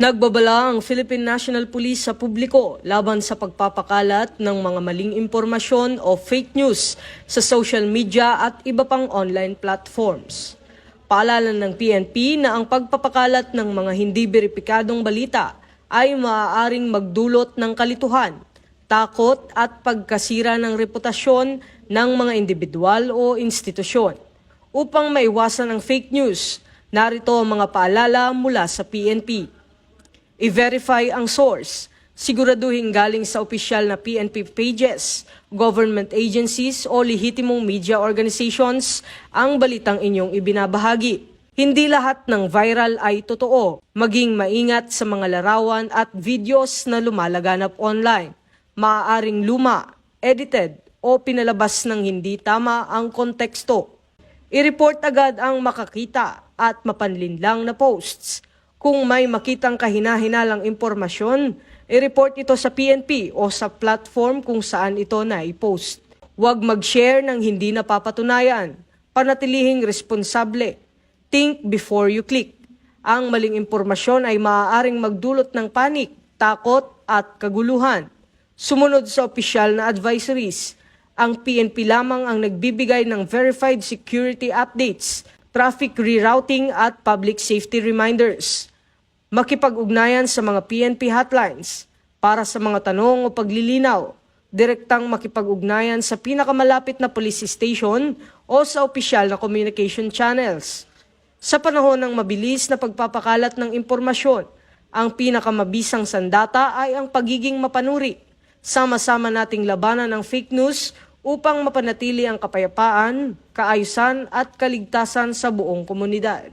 Nagbabala ang Philippine National Police sa publiko laban sa pagpapakalat ng mga maling impormasyon o fake news sa social media at iba pang online platforms. Paalala ng PNP na ang pagpapakalat ng mga hindi beripikadong balita ay maaaring magdulot ng kalituhan, takot at pagkasira ng reputasyon ng mga individual o institusyon. Upang maiwasan ang fake news, narito ang mga paalala mula sa PNP. I-verify ang source. Siguraduhin galing sa opisyal na PNP pages, government agencies o lehitimong media organizations ang balitang inyong ibinabahagi. Hindi lahat ng viral ay totoo. Maging maingat sa mga larawan at videos na lumalaganap online. Maaaring luma, edited o pinalabas ng hindi tama ang konteksto. I-report agad ang makakita at mapanlinlang na posts. Kung may makitang kahinahinalang impormasyon, i-report ito sa PNP o sa platform kung saan ito na-post. Huwag mag-share ng hindi napapatunayan. Panatilihing responsable. Think before you click. Ang maling impormasyon ay maaaring magdulot ng panik, takot at kaguluhan. Sumunod sa opisyal na advisories. Ang PNP lamang ang nagbibigay ng verified security updates, traffic rerouting at public safety reminders. Makipag-ugnayan sa mga PNP hotlines para sa mga tanong o paglilinaw. Direktang makipag-ugnayan sa pinakamalapit na police station o sa opisyal na communication channels. Sa panahon ng mabilis na pagpapakalat ng impormasyon, ang pinakamabisang sandata ay ang pagiging mapanuri. Sama-sama nating labanan ng fake news upang mapanatili ang kapayapaan, kaayusan at kaligtasan sa buong komunidad.